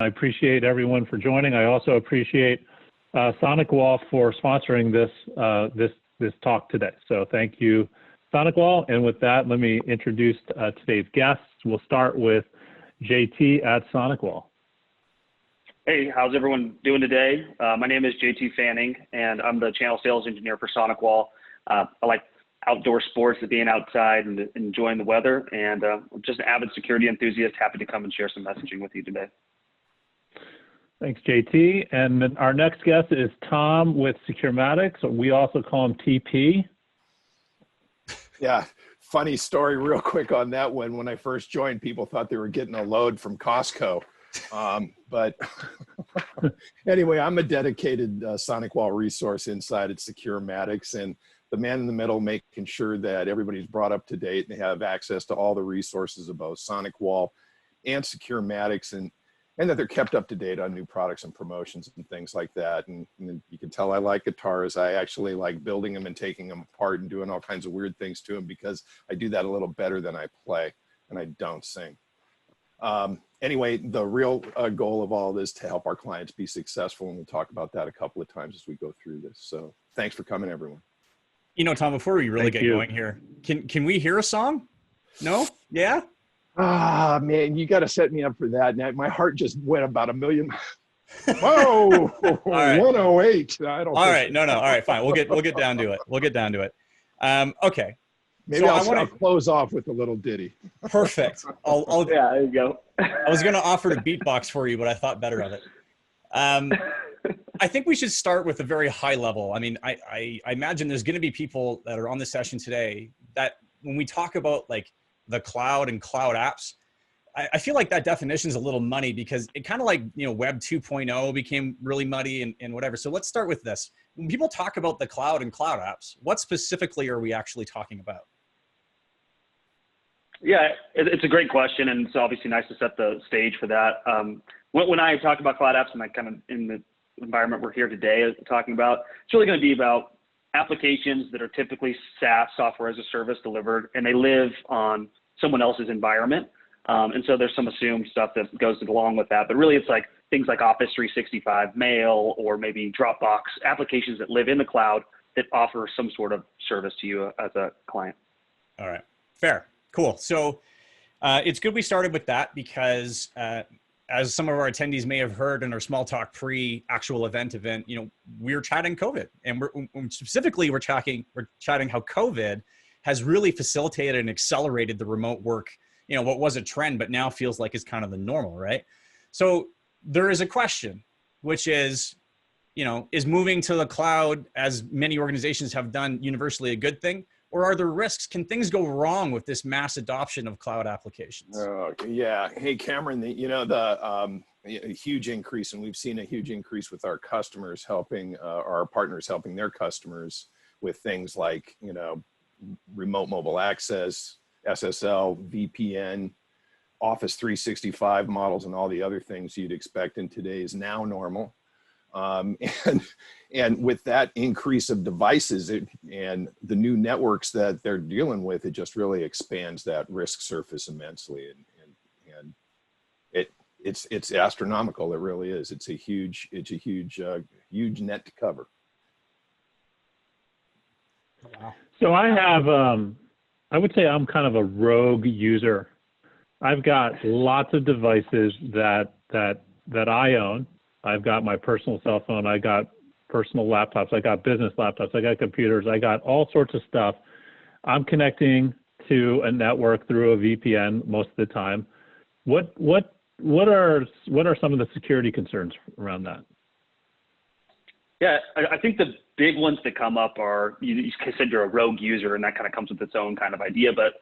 I appreciate everyone for joining. I also appreciate SonicWall for sponsoring this talk today. So thank you, SonicWall. And with that, let me introduce today's guests. We'll start with JT at SonicWall. Hey, how's everyone doing today? My name is JT Fanning, and I'm the channel sales engineer for SonicWall. I like outdoor sports and being outside and enjoying the weather, and I'm just an avid security enthusiast, happy to come and share some messaging with you today. Thanks, JT. And then our next guest is Tom with Securematics. We also call him TP. Yeah, funny story real quick on that one. When I first joined, people thought they were getting a load from Costco. But anyway, I'm a dedicated SonicWall resource inside at Securematics, and the man in the middle, making sure that everybody's brought up to date and they have access to all the resources of both SonicWall and Securematics, and that they're kept up to date on new products and promotions and things like that. And you can tell I like guitars. I actually like building them and taking them apart and doing all kinds of weird things to them, because I do that a little better than I play, and I don't sing. Anyway, the real goal of all this is to help our clients be successful, and we'll talk about that a couple of times as we go through this. So thanks for coming, everyone. You know, Tom, before we really get going here, can we hear a song? No? Yeah? Ah, man, you got to set me up for that. Now, my heart just went about a million. Whoa, right. 108. I don't. All right, no. All right, fine. We'll get down to it. We'll get down to it. Okay. Maybe so I'll close off with a little ditty. Perfect. I'll yeah, there you go. I was going to offer to beatbox for you, but I thought better of it. I think we should start with a very high level. I mean, I imagine there's going to be people that are on the session today that when we talk about like the cloud and cloud apps, I feel like that definition is a little muddy, because it kind of like, you know, Web 2.0 became really muddy and whatever. So let's start with this. When people talk about the cloud and cloud apps, what specifically are we actually talking about? Yeah, it's a great question, and it's obviously nice to set the stage for that. When I talk about cloud apps, and I kind of in the environment we're here today talking about, it's really going to be about applications that are typically SaaS, software as a service delivered, and they live on someone else's environment. And so there's some assumed stuff that goes along with that, but really it's like things like Office 365, Mail, or maybe DropBox, applications that live in the cloud that offer some sort of service to you as a client. All right, fair. Cool. So it's good we started with that, because as some of our attendees may have heard in our small talk pre-actual event, you know, we're chatting COVID, and we're chatting how COVID has really facilitated and accelerated the remote work. You know, what was a trend, but now feels like it's kind of the normal, right? So there is a question, which is, you know, is moving to the cloud, as many organizations have done, universally a good thing? Or are there risks? Can things go wrong with this mass adoption of cloud applications? Oh, yeah. Hey, Cameron, you know, a huge increase, and we've seen a huge increase with our customers helping, our partners helping their customers with things like, you know, remote mobile access, SSL, VPN, Office 365 models, and all the other things you'd expect in today's now normal. And with that increase of devices and the new networks that they're dealing with, it just really expands that risk surface immensely. And it's astronomical. It really is. It's a huge net to cover. Wow. So I have, I would say I'm kind of a rogue user. I've got lots of devices that I own. I've got my personal cell phone. I got personal laptops. I got business laptops. I got computers. I got all sorts of stuff. I'm connecting to a network through a VPN most of the time. What are some of the security concerns around that? Yeah, I think the big ones that come up are, you said you're a rogue user, and that kind of comes with its own kind of idea, but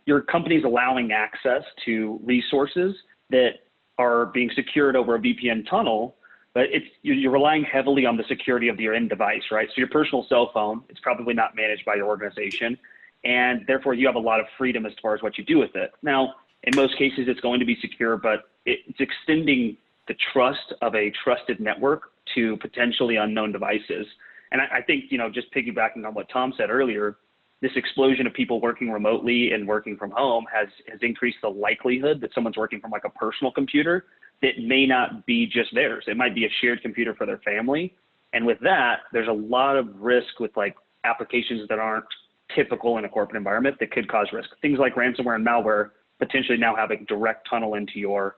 your company's allowing access to resources that are being secured over a VPN tunnel, but you're relying heavily on the security of your end device, right? So your personal cell phone, it's probably not managed by your organization, and therefore you have a lot of freedom as far as what you do with it. Now, in most cases, it's going to be secure, but it's extending the trust of a trusted network to potentially unknown devices. And I think, you know, just piggybacking on what Tom said earlier, this explosion of people working remotely and working from home has increased the likelihood that someone's working from like a personal computer that may not be just theirs. It might be a shared computer for their family. And with that, there's a lot of risk with like applications that aren't typical in a corporate environment that could cause risk. Things like ransomware and malware potentially now have a direct tunnel into your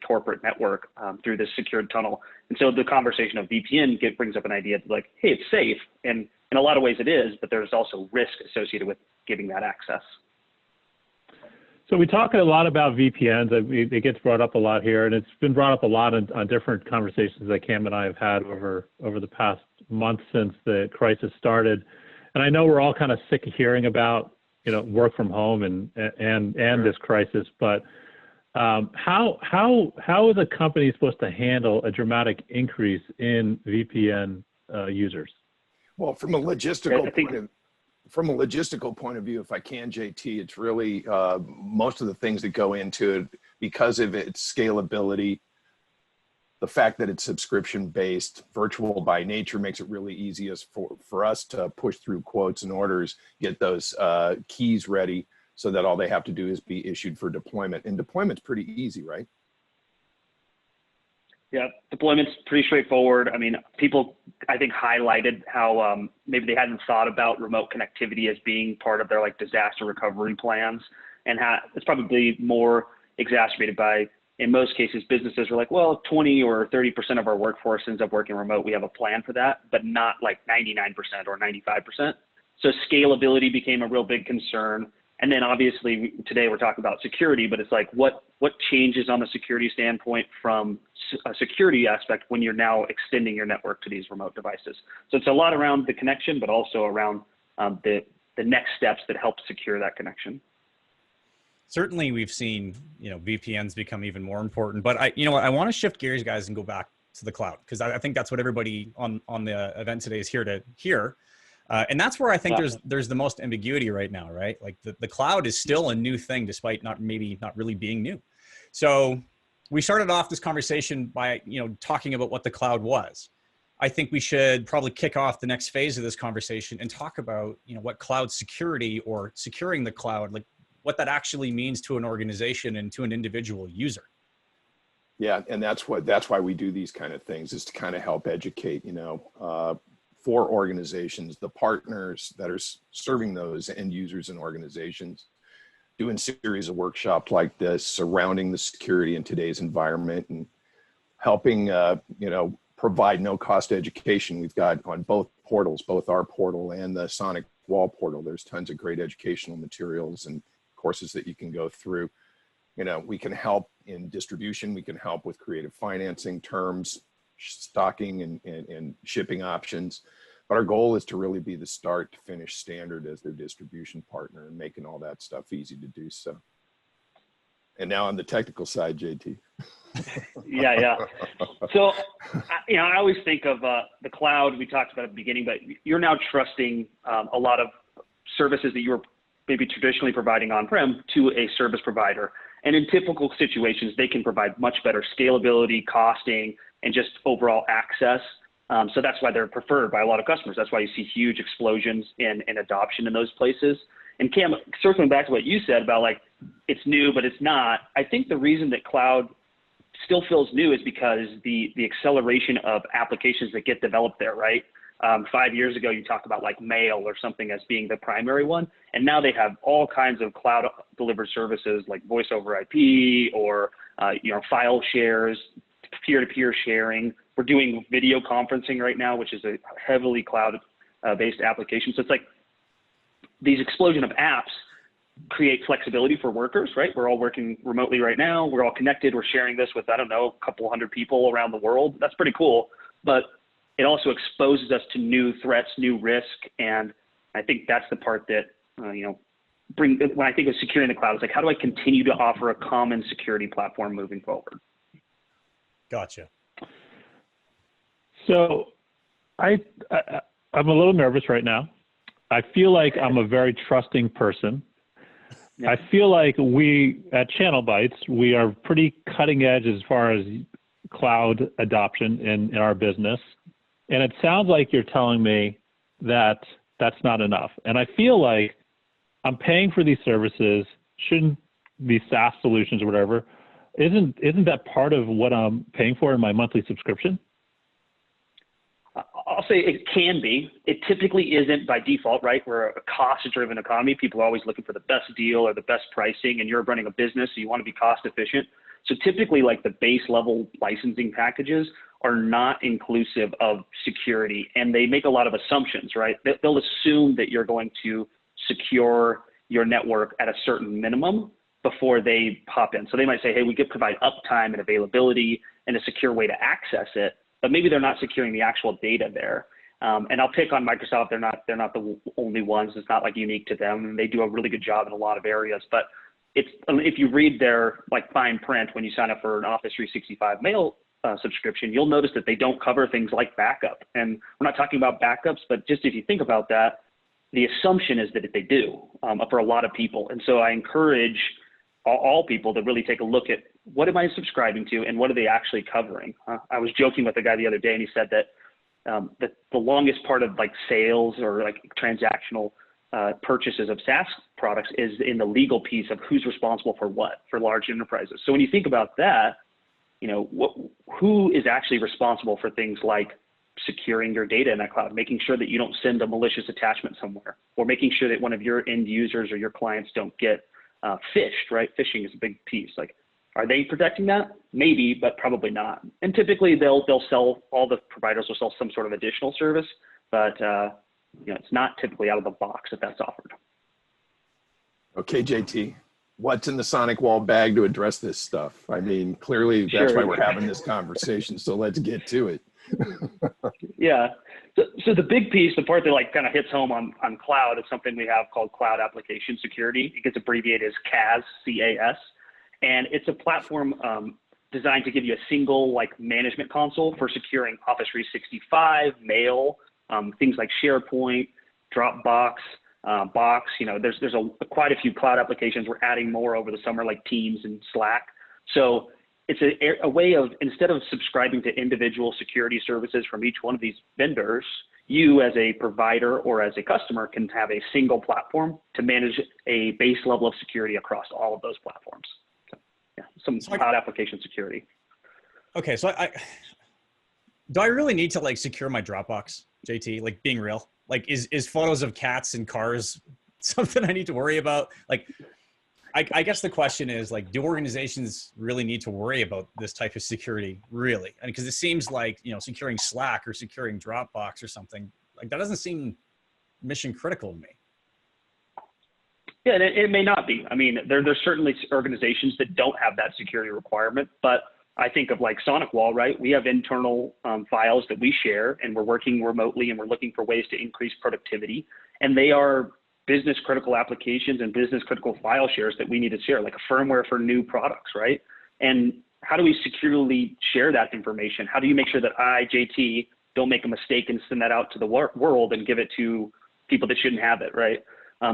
corporate network through this secured tunnel. And so the conversation of VPN brings up an idea that like, hey, it's safe. And in a lot of ways it is, but there's also risk associated with giving that access. So we talk a lot about VPNs. It gets brought up a lot here, and it's been brought up a lot on different conversations that Cam and I have had over the past month since the crisis started. And I know we're all kind of sick of hearing about, work from home and this crisis, but how is a company supposed to handle a dramatic increase in VPN users? Well, from a logistical point of view, if I can, JT, it's really most of the things that go into it because of its scalability, the fact that it's subscription-based, virtual by nature makes it really easy for us to push through quotes and orders, get those keys ready so that all they have to do is be issued for deployment. And deployment's pretty easy, right? Yeah, deployment's pretty straightforward. I mean, people, I think, highlighted how maybe they hadn't thought about remote connectivity as being part of their like disaster recovery plans, and how it's probably more exacerbated by, in most cases, businesses were like, well, 20 or 30% of our workforce ends up working remote. We have a plan for that, but not like 99% or 95%. So scalability became a real big concern. And then obviously today we're talking about security, but it's like what changes on the security standpoint from a security aspect when you're now extending your network to these remote devices. So it's a lot around the connection, but also around the next steps that help secure that connection. Certainly we've seen, VPNs become even more important, but I want to shift gears, guys, and go back to the cloud, because I think that's what everybody on the event today is here to hear. And that's where I think there's the most ambiguity right now, right? Like the cloud is still a new thing, despite not really being new. So we started off this conversation by, talking about what the cloud was. I think we should probably kick off the next phase of this conversation and talk about, what cloud security or securing the cloud, like what that actually means to an organization and to an individual user. Yeah, and that's why we do these kind of things, is to kind of help educate, for organizations, the partners that are serving those end users and organizations, doing series of workshops like this surrounding the security in today's environment, and helping, provide no cost education. We've got on both portals, both our portal and the Sonic Wall portal, there's tons of great educational materials and courses that you can go through. We can help in distribution. We can help with creative financing terms, stocking and shipping options. But our goal is to really be the start to finish standard as their distribution partner, and making all that stuff easy to do so. And now on the technical side, JT. Yeah. So, I always think of the cloud. We talked about at the beginning, but you're now trusting a lot of services that you were maybe traditionally providing on-prem to a service provider. And in typical situations, they can provide much better scalability, costing, and just overall access. So that's why they're preferred by a lot of customers. That's why you see huge explosions in adoption in those places. And Cam, circling back to what you said about like, it's new, but it's not. I think the reason that cloud still feels new is because the acceleration of applications that get developed there, right? 5 years ago, you talked about like mail or something as being the primary one. And now they have all kinds of cloud delivered services like voice over IP or, file shares, peer-to-peer sharing. We're doing video conferencing right now, which is a heavily cloud-based application. So it's like these explosion of apps create flexibility for workers, right? We're all working remotely right now. We're all connected. We're sharing this with, a couple hundred people around the world. That's pretty cool. But it also exposes us to new threats, new risk. And I think that's the part that, when I think of securing the cloud, it's like, how do I continue to offer a common security platform moving forward? Gotcha. So I'm a little nervous right now. I feel like I'm a very trusting person. Yeah. I feel like we at Channel Bytes, we are pretty cutting edge as far as cloud adoption in our business. And it sounds like you're telling me that that's not enough. And I feel like I'm paying for these services, shouldn't be SaaS solutions or whatever. isn't that part of what I'm paying for in my monthly subscription? I'll say it can be. It typically isn't by default, right? We're a cost-driven economy. People are always looking for the best deal or the best pricing, and you're running a business, so you want to be cost efficient. So typically, like the base level licensing packages are not inclusive of security, and they make a lot of assumptions, right? They'll assume that you're going to secure your network at a certain minimum before they pop in. So they might say, hey, we could provide uptime and availability and a secure way to access it, but maybe they're not securing the actual data there. And I'll pick on Microsoft. They're not the only ones. It's not like unique to them. And they do a really good job in a lot of areas. But it's, if you read their like fine print when you sign up for an Office 365 mail subscription, you'll notice that they don't cover things like backup. And we're not talking about backups, but just if you think about that, the assumption is that they do for a lot of people. And so I encourage all people to really take a look at what am I subscribing to and what are they actually covering. I was joking with a guy the other day, and he said that the longest part of like sales or like transactional purchases of SaaS products is in the legal piece of who's responsible for what for large enterprises. So when you think about that, you know, who is actually responsible for things like securing your data in that cloud, making sure that you don't send a malicious attachment somewhere, or making sure that one of your end users or your clients don't get phished, right? Phishing is a big piece. Like, are they protecting that? Maybe, but probably not. And typically they'll sell, all the providers will sell some sort of additional service, but you know, it's not typically out of the box if that's offered. Okay, JT, what's in the Sonic Wall bag to address this stuff? I mean, clearly that's why we're having this conversation. So let's get to it. Yeah. So the big piece, the part that like kind of hits home on cloud is something we have called Cloud Application Security. It gets abbreviated as CAS, C-A-S. And it's a platform designed to give you a single like management console for securing Office 365, Mail, things like SharePoint, DropBox, Box. You know, there's quite a few cloud applications. We're adding more over the summer, like Teams and Slack. So it's a way of, instead of subscribing to individual security services from each one of these vendors, you as a provider or as a customer can have a single platform to manage a base level of security across all of those platforms. So, yeah, some cloud application security. Okay, so do I really need to like secure my Dropbox, JT? Like, being real, like is photos of cats and cars something I need to worry about? Like, I guess the question is, like, do organizations really need to worry about this type of security, really? And because it seems like, you know, securing Slack or securing Dropbox or something, like that doesn't seem mission critical to me. Yeah, and it may not be. I mean, there's certainly organizations that don't have that security requirement, but I think of like Sonic Wall, right? We have internal files that we share, and we're working remotely, and we're looking for ways to increase productivity, and they are business critical applications and business critical file shares that we need to share, like a firmware for new products, right? And how do we securely share that information? How do you make sure that I, JT, don't make a mistake and send that out to the world and give it to people that shouldn't have it, right?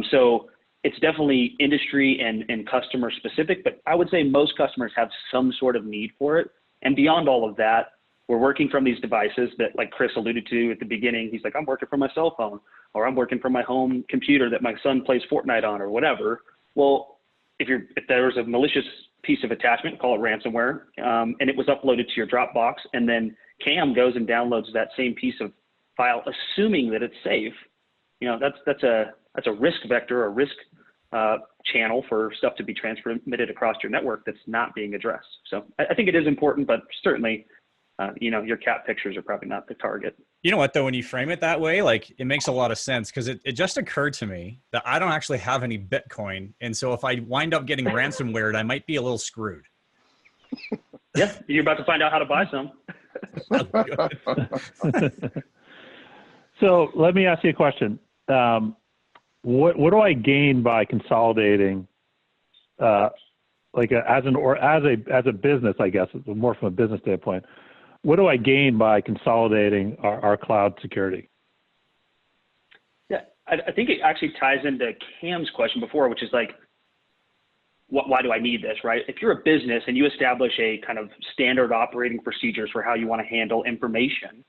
So it's definitely industry and customer specific, but I would say most customers have some sort of need for it. And beyond all of that, we're working from these devices that, like Chris alluded to at the beginning, he's like, I'm working from my cell phone, or I'm working from my home computer that my son plays Fortnite on, or whatever. Well, if there was a malicious piece of attachment, call it ransomware, and it was uploaded to your Dropbox, and then Cam goes and downloads that same piece of file, assuming that it's safe, you know, that's a risk vector, a risk channel for stuff to be transmitted across your network that's not being addressed. So I think it is important, but certainly, you know, your cat pictures are probably not the target. You know what, though, when you frame it that way, like, it makes a lot of sense, because it just occurred to me that I don't actually have any Bitcoin. And so if I wind up getting ransomware, I might be a little screwed. Yeah, you're about to find out how to buy some. So let me ask you a question. What do I gain by consolidating, like as a business, I guess, more from a business standpoint? What do I gain by consolidating our cloud security? Yeah, I think it actually ties into Cam's question before, which is like, why do I need this, right? If you're a business and you establish a kind of standard operating procedures for how you want to handle information,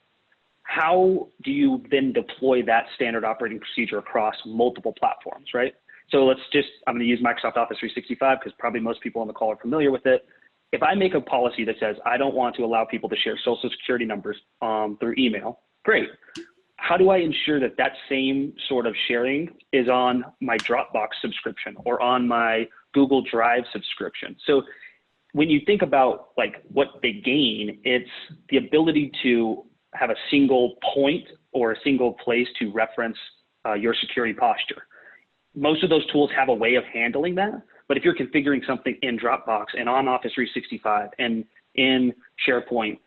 how do you then deploy that standard operating procedure across multiple platforms, right? So I'm going to use Microsoft Office 365 because probably most people on the call are familiar with it. if I make a policy that says I don't want to allow people to share social security numbers through email, great. How do I ensure that that same sort of sharing is on my Dropbox subscription or on my Google Drive subscription? So when you think about like what they gain, it's the ability to have a single point or a single place to reference your security posture. Most of those tools have a way of handling that, but if you're configuring something in Dropbox and on Office 365 and in SharePoint,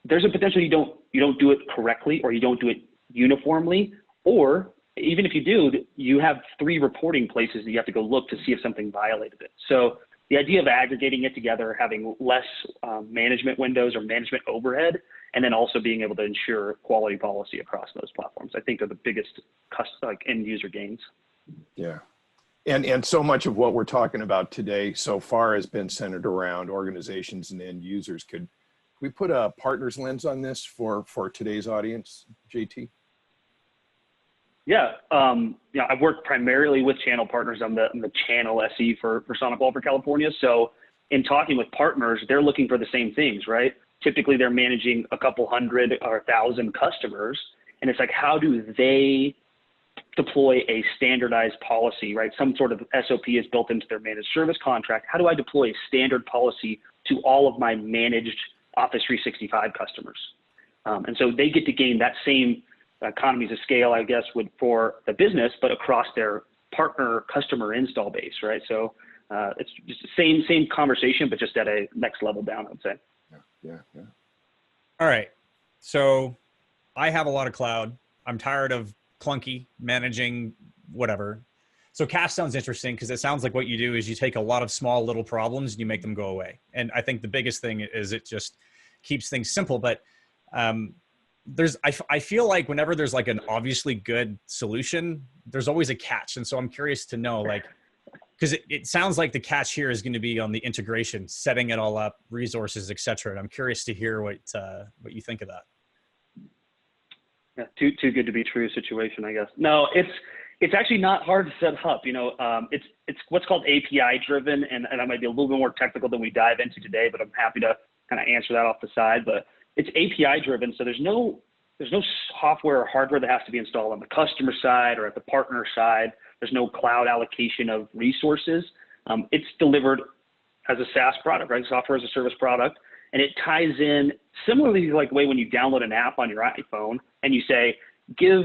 there's a potential you don't do it correctly or you don't do it uniformly, or even if you do, you have 3 reporting places that you have to go look to see if something violated it. So the idea of aggregating it together, having less management windows or management overhead, and then also being able to ensure quality policy across those platforms, I think are the biggest end user gains. Yeah. And so much of what we're talking about today so far has been centered around organizations and end users. Could we put a partner's lens on this for today's audience, JT? Yeah, I've worked primarily with channel partners. I'm the channel SE for SonicWall for California. So in talking with partners, they're looking for the same things, right? Typically they're managing a couple hundred or 1,000 customers. And it's like, how do they deploy a standardized policy, right? Some sort of SOP is built into their managed service contract. How do I deploy a standard policy to all of my managed Office 365 customers? And so they get to gain that same economies of scale, I guess, for the business, but across their partner customer install base, right? So it's just the same conversation, but just at a next level down, I would say. Yeah. All right. So I have a lot of cloud. I'm tired of clunky managing whatever. So Cache sounds interesting because it sounds like what you do is you take a lot of small little problems and you make them go away. And I think the biggest thing is it just keeps things simple. But I feel like whenever there's like an obviously good solution, there's always a catch. And so I'm curious to know, like, because it sounds like the catch here is going to be on the integration, setting it all up, resources, et cetera. And I'm curious to hear what you think of that. Yeah, too good to be true situation, I guess. No, it's actually not hard to set up. It's what's called API driven, and I might be a little bit more technical than we dive into today, but I'm happy to kind of answer that off the side. But it's API driven, so there's no software or hardware that has to be installed on the customer side or at the partner side. There's no cloud allocation of resources. It's delivered as a SaaS product, right? Software as a service product. And it ties in similarly like the way when you download an app on your iPhone and you say, give,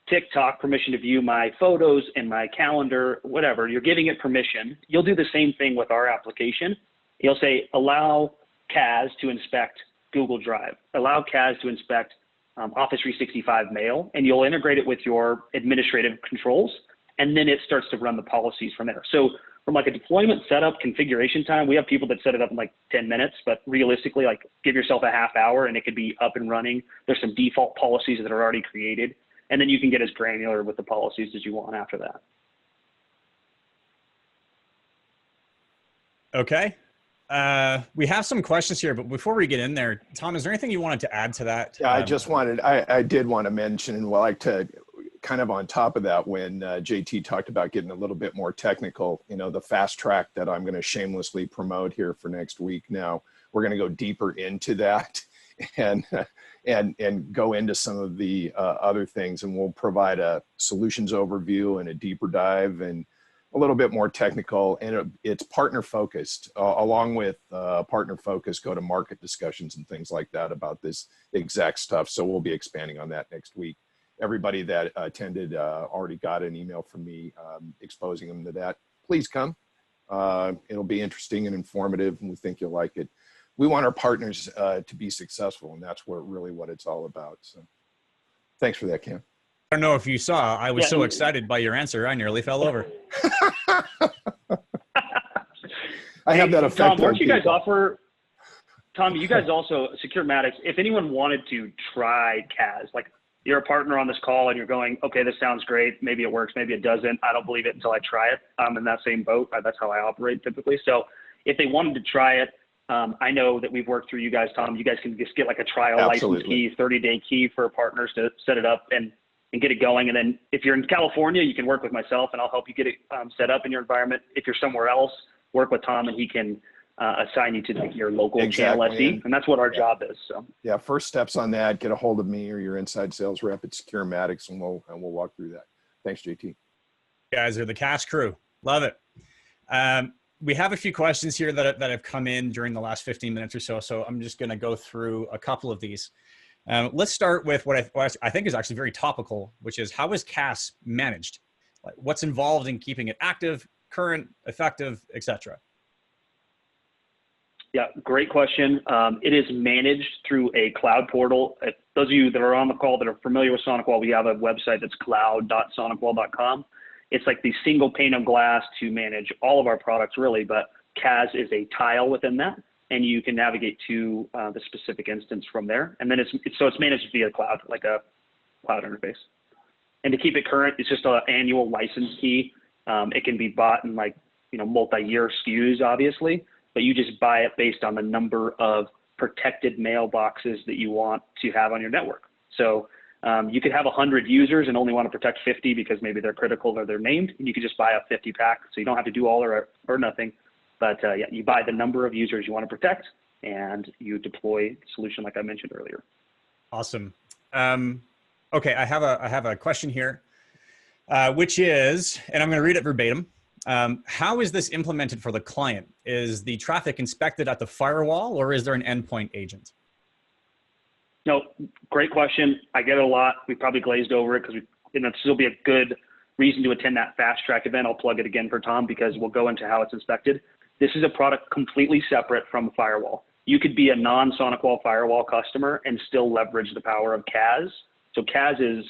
TikTok permission to view my photos and my calendar, whatever, you're giving it permission. You'll do the same thing with our application. You'll say, allow Kaz to inspect Google Drive, allow Kaz to inspect Office 365 mail, and you'll integrate it with your administrative controls. And then it starts to run the policies from there. So from like a deployment setup configuration time, we have people that set it up in like 10 minutes, but realistically, like give yourself a half hour and it could be up and running. There's some default policies that are already created. And then you can get as granular with the policies as you want after that. Okay. We have some questions here, but before we get in there, Tom, is there anything you wanted to add to that? Yeah, I did want to mention, and like to kind of on top of that, when JT talked about getting a little bit more technical, the fast track that I'm going to shamelessly promote here for next week. Now we're going to go deeper into that and go into some of the other things, and we'll provide a solutions overview and a deeper dive and a little bit more technical, and it's partner focused, along with partner focused go-to-market discussions and things like that about this exact stuff. So we'll be expanding on that next week. Everybody that attended already got an email from me exposing them to that. Please come. It'll be interesting and informative, and we think you'll like it. We want our partners to be successful, and that's really what it's all about. So thanks for that, Cam. I don't know if you saw, I was so excited by your answer, I nearly fell over. I have that effect. Tom, you guys also, Securematics, if anyone wanted to try Kaz, like you're a partner on this call and you're going, okay, this sounds great. Maybe it works, maybe it doesn't. I don't believe it until I try it. I'm in that same boat. That's how I operate typically. So if they wanted to try it, I know that we've worked through you guys, Tom. You guys can just get like a trial license key, 30-day key for partners to set it up and get it going. And then if you're in California, you can work with myself and I'll help you get it set up in your environment. If you're somewhere else, work with Tom and he can assign you to like your local Exactly. channel SE, and that's what our job is. So yeah, first steps on that, get a hold of me or your inside sales rep at Securematics, and we'll walk through that. Thanks, JT. You guys are the cash crew. Love it. We have a few questions here that have come in during the last 15 minutes or so. So I'm just going to go through a couple of these. Let's start with what I think is actually very topical, which is how is CAS managed? Like, what's involved in keeping it active, current, effective, etc.? yeah, great question. It is managed through a cloud portal. Those of you that are on the call that are familiar with SonicWall, we have a website that's cloud.sonicwall.com. It's like the single pane of glass to manage all of our products, really, but CAS is a tile within that, and you can navigate to the specific instance from there. And then it's managed via cloud, like a cloud interface. And to keep it current, it's just an annual license key. It can be bought in like, multi-year SKUs, obviously, but you just buy it based on the number of protected mailboxes that you want to have on your network. So you could have 100 users and only want to protect 50 because maybe they're critical or they're named, and you could just buy a 50 pack. So you don't have to do all or nothing. But yeah, you buy the number of users you want to protect, and you deploy the solution like I mentioned earlier. Awesome. Okay, I have a question here, which is, and I'm going to read it verbatim. How is this implemented for the client? Is the traffic inspected at the firewall, or is there an endpoint agent? No, great question. I get it a lot. We probably glazed over it because this will be a good reason to attend that fast track event. I'll plug it again for Tom because we'll go into how it's inspected. This is a product completely separate from a firewall. You could be a non-SonicWall firewall customer and still leverage the power of CAS. So CAS is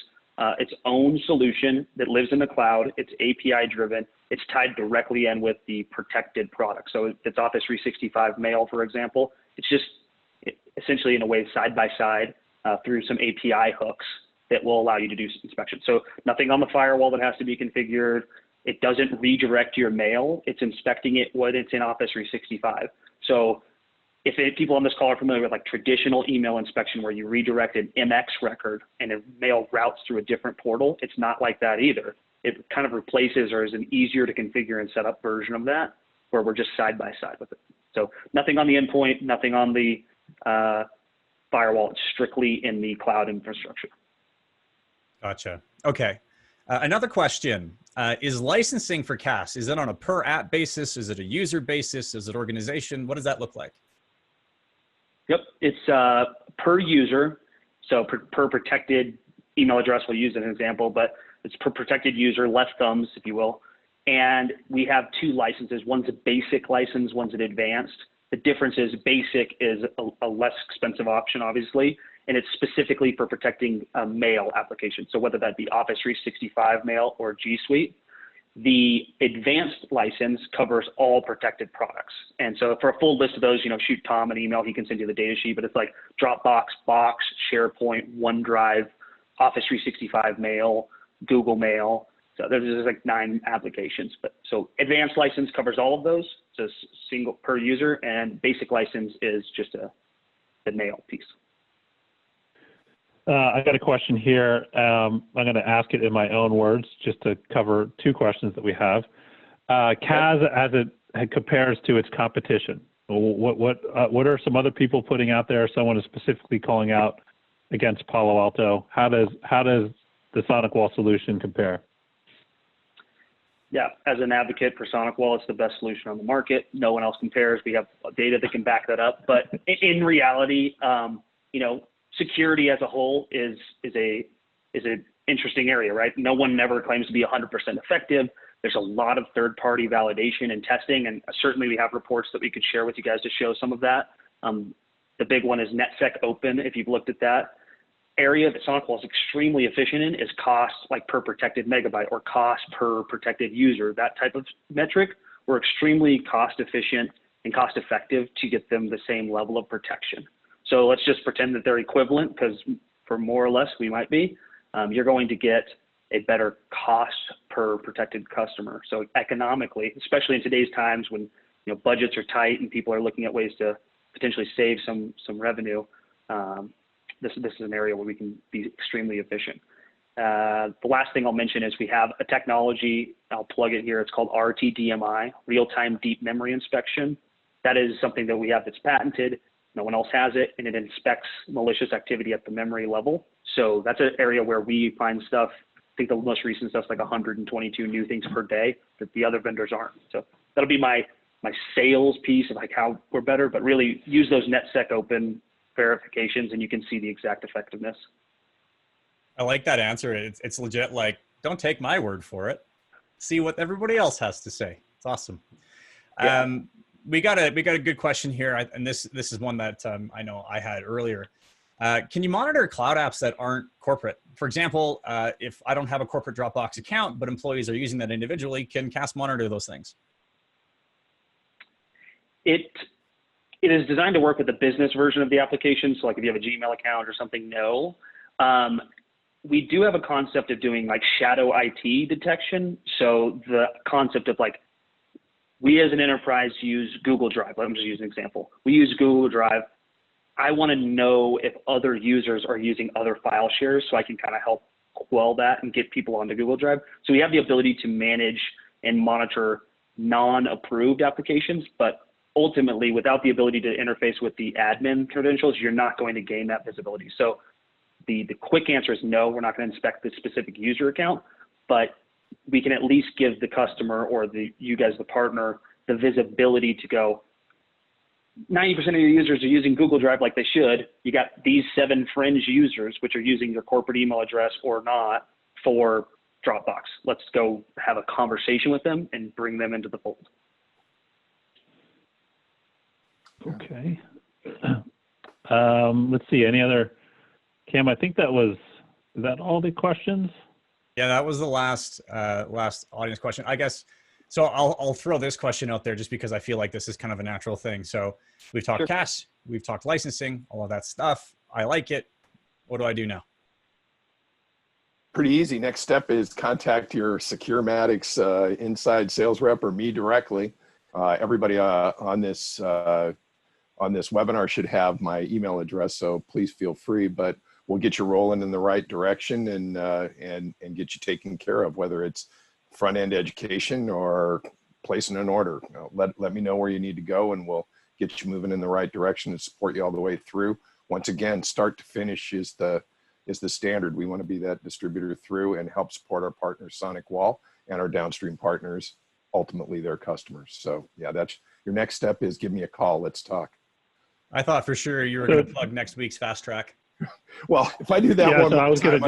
its own solution that lives in the cloud. It's API driven. It's tied directly in with the protected product. So if it's Office 365 Mail, for example, it's just essentially in a way side by side through some API hooks that will allow you to do inspection. So nothing on the firewall that has to be configured. It doesn't redirect your mail. It's inspecting it when it's in Office 365. So if people on this call are familiar with like traditional email inspection where you redirect an MX record and a mail routes through a different portal, it's not like that either. It kind of replaces or is an easier to configure and set up version of that where we're just side by side with it. So nothing on the endpoint, nothing on the firewall. It's strictly in the cloud infrastructure. Gotcha. Okay. Another question, is licensing for CAS, is it on a per app basis? Is it a user basis? Is it organization? What does that look like? Yep, it's per user, so per protected email address, we'll use as an example, but it's per protected user, less thumbs, if you will. And we have two licenses. One's a basic license, one's an advanced. The difference is basic is a less expensive option, obviously, and it's specifically for protecting mail applications. So whether that be Office 365 Mail or G Suite. The advanced license covers all protected products. And so for a full list of those, shoot Tom an email, he can send you the data sheet, but it's like DropBox, Box, SharePoint, OneDrive, Office 365 Mail, Google Mail. So there's like 9 applications. But so advanced license covers all of those. So single per user, and basic license is just the mail piece. I got a question here. I'm going to ask it in my own words just to cover 2 questions that we have. CAS, as it compares to its competition, what are some other people putting out there? Someone is specifically calling out against Palo Alto. How does the SonicWall solution compare? Yeah, as an advocate for SonicWall, it's the best solution on the market. No one else compares. We have data that can back that up. But in reality, security as a whole is an interesting area, right? No one never claims to be 100% effective. There's a lot of third-party validation and testing, and certainly we have reports that we could share with you guys to show some of that. The big one is NetSec Open. If you've looked at that area that SonicWall is extremely efficient in is cost like per protected megabyte or cost per protected user, that type of metric. We're extremely cost efficient and cost effective to get them the same level of protection. So let's just pretend that they're equivalent, because for more or less we might be. You're going to get a better cost per protected customer. So economically, especially in today's times when budgets are tight and people are looking at ways to potentially save some revenue, this is an area where we can be extremely efficient. The last thing I'll mention is we have a technology. I'll plug it here. It's called Rtdmi, real-time deep memory inspection. That is something that we have that's patented. No one else has it, and it inspects malicious activity at the memory level. So that's an area where we find stuff. I think the most recent stuff's like 122 new things per day that the other vendors aren't. So that'll be my sales piece of like how we're better, but really use those NetSec open verifications and you can see the exact effectiveness. I like that answer. It's legit. Like, don't take my word for it. See what everybody else has to say. It's awesome. Yeah. We got a good question here, and this is one that I know I had earlier. Can you monitor cloud apps that aren't corporate? For example, if I don't have a corporate Dropbox account, but employees are using that individually, can CAS monitor those things? It is designed to work with the business version of the application. So like if you have a Gmail account or something, no. We do have a concept of doing like shadow IT detection. So the concept of like, we as an enterprise use Google Drive. Let me just use an example. We use Google Drive. I want to know if other users are using other file shares so I can kind of help quell that and get people onto Google Drive. So we have the ability to manage and monitor non-approved applications, but ultimately without the ability to interface with the admin credentials, you're not going to gain that visibility. So the quick answer is no, we're not going to inspect the specific user account, but we can at least give the customer or you guys, the partner, the visibility to go, 90% of your users are using Google Drive like they should. You got these 7 fringe users, which are using your corporate email address or not for Dropbox. Let's go have a conversation with them and bring them into the fold. Okay. Let's see, any other, Cam, I think is that all the questions? Yeah, that was the last audience question, I guess. So I'll throw this question out there just because I feel like this is kind of a natural thing. So we've talked CAS, we've talked licensing, all of that stuff. I like it. What do I do now? Pretty easy. Next step is contact your Securematics inside sales rep or me directly. Everybody on this webinar should have my email address, so please feel free. But we'll get you rolling in the right direction and get you taken care of, whether it's front end education or placing an order. Let me know where you need to go, and we'll get you moving in the right direction and support you all the way through. Once again, start to finish is the standard. We want to be that distributor through and help support our partners, Sonic Wall, and our downstream partners, ultimately their customers. So yeah, that's your next step is give me a call. Let's talk. I thought for sure you were going to plug next week's Fast Track. Well, if I do that one more time,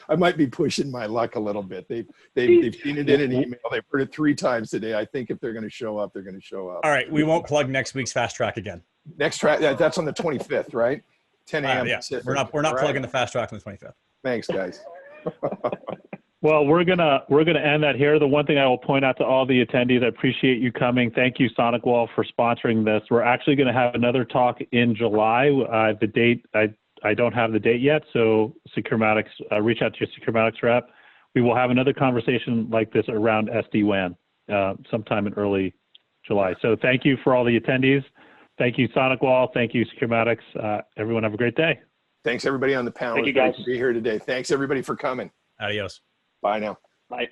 I might be pushing my luck a little bit. They've seen it in an email. They've heard it 3 times today. I think if they're going to show up, they're going to show up. All right, we won't plug next week's Fast Track again. Next track, that's on the 25th, right? 10 a.m. Yeah, Pacific. we're not plugging the Fast Track on the 25th. Thanks, guys. Well, we're gonna end that here. The one thing I will point out to all the attendees, I appreciate you coming. Thank you, Sonic Wall, for sponsoring this. We're actually going to have another talk in July. The date, I don't have the date yet, so Securematics, reach out to your Securematics rep. We will have another conversation like this around SD-WAN sometime in early July. So thank you for all the attendees. Thank you, Sonic Wall. Thank you, Securematics. Everyone have a great day. Thanks, everybody on the panel. Thank you, guys. Great to be here today. Thanks, everybody, for coming. Adios. Bye now. Bye.